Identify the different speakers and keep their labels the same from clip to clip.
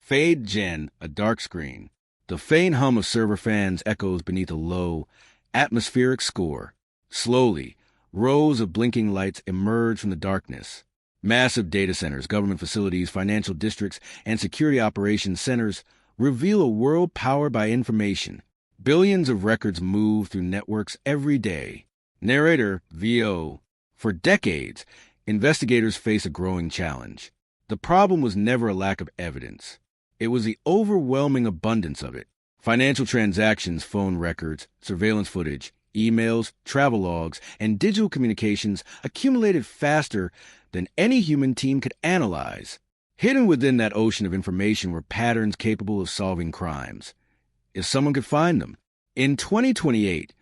Speaker 1: Fade Gen, a dark screen. The faint hum of server fans echoes beneath a low, atmospheric score. Slowly, rows of blinking lights emerge from the darkness. Massive data centers, government facilities, financial districts, and security operations centers reveal a world powered by information. Billions of records move through networks every day. Narrator, VO. For decades, investigators face a growing challenge. The problem was never a lack of evidence. It was the overwhelming abundance of it. Financial transactions, phone records, surveillance footage, emails, travel logs, and digital communications accumulated faster than any human team could analyze. Hidden within that ocean of information were patterns capable of solving crimes, if someone could find them. In 2028,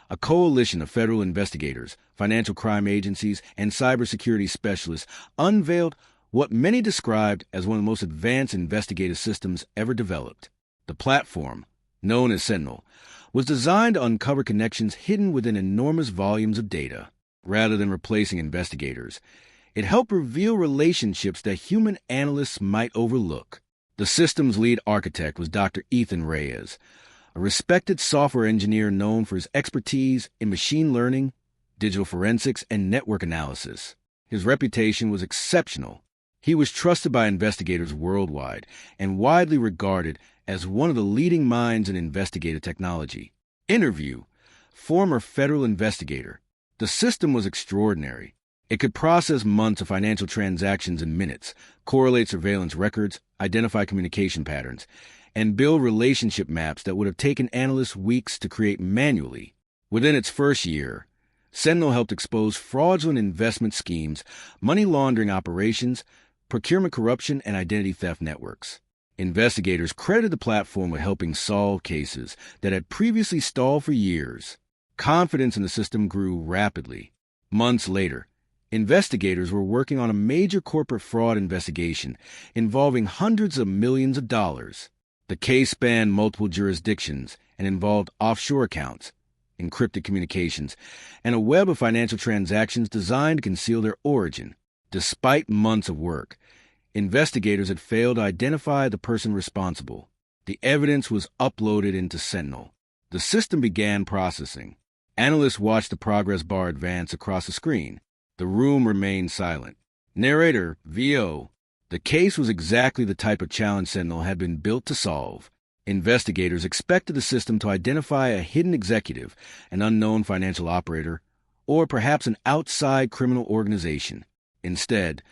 Speaker 1: a coalition of federal investigators, financial crime agencies, and cybersecurity specialists unveiled what many described as one of the most advanced investigative systems ever developed. The platform, known as Sentinel, was designed to uncover connections hidden within enormous volumes of data. Rather than replacing investigators, it helped reveal relationships that human analysts might overlook. The system's lead architect was Dr. Ethan Reyes, a respected software engineer known for his expertise in machine learning, digital forensics, and network analysis. His reputation was exceptional. He was trusted by investigators worldwide and widely regarded as one of the leading minds in investigative technology. Interview, former federal investigator. The system was extraordinary. It could process months of financial transactions in minutes, correlate surveillance records, identify communication patterns, and build relationship maps that would have taken analysts weeks to create manually. Within its first year, Sentinel helped expose fraudulent investment schemes, money laundering operations, procurement corruption, and identity theft networks. Investigators credited the platform with helping solve cases that had previously stalled for years. Confidence in the system grew rapidly. Months later, investigators were working on a major corporate fraud investigation involving hundreds of millions of dollars. The case spanned multiple jurisdictions and involved offshore accounts, encrypted communications, and a web of financial transactions designed to conceal their origin. Despite months of work, investigators had failed to identify the person responsible. The evidence was uploaded into Sentinel. The system began processing. Analysts watched the progress bar advance across the screen. The room remained silent. Narrator, VO. The case was exactly the type of challenge Sentinel had been built to solve. Investigators expected the system to identify a hidden executive, an unknown financial operator, or perhaps an outside criminal organization. Instead,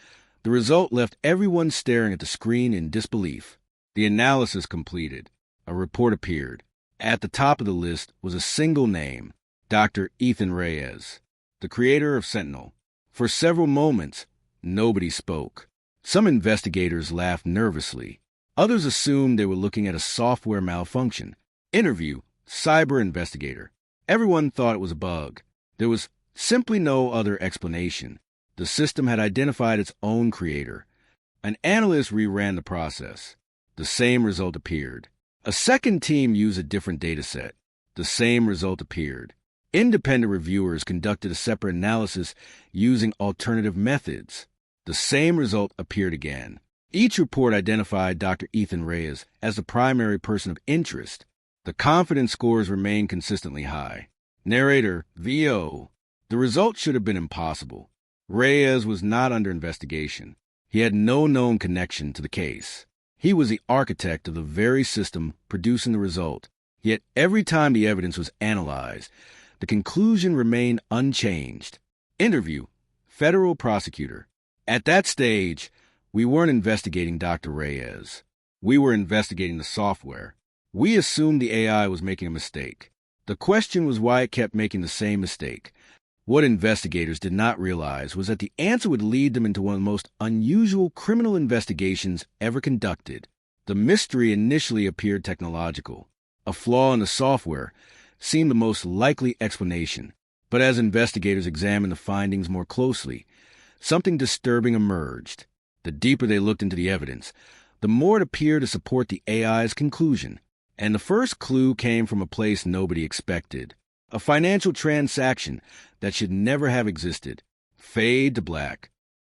Speaker 1: the result left everyone staring at the screen in disbelief. The analysis completed. A report appeared. At the top of the list was a single name, Dr. Ethan Reyes, the creator of Sentinel. For several moments, nobody spoke. Some investigators laughed nervously. Others assumed they were looking at a software malfunction. Interview, cyber investigator. Everyone thought it was a bug. There was simply no other explanation. The system had identified its own creator. An analyst reran the process. The same result appeared. A second team used a different data set. The same result appeared. Independent reviewers conducted a separate analysis using alternative methods. The same result appeared again. Each report identified Dr. Ethan Reyes as the primary person of interest. The confidence scores remained consistently high. Narrator, VO. The result should have been impossible. Reyes was not under investigation. He had no known connection to the case. He was the architect of the very system producing the result. Yet every time the evidence was analyzed, the conclusion remained unchanged. Interview, federal prosecutor. At that stage, we weren't investigating Dr. Reyes. We were investigating the software. We assumed the AI was making a mistake. The question was why it kept making the same mistake. What investigators did not realize was that the answer would lead them into one of the most unusual criminal investigations ever conducted. The mystery initially appeared technological. A flaw in the software seemed the most likely explanation. But as investigators examined the findings more closely, something disturbing emerged. The deeper they looked into the evidence, the more it appeared to support the AI's conclusion. And the first clue came from a place nobody expected. A financial transaction that should never have existed. Fade to black.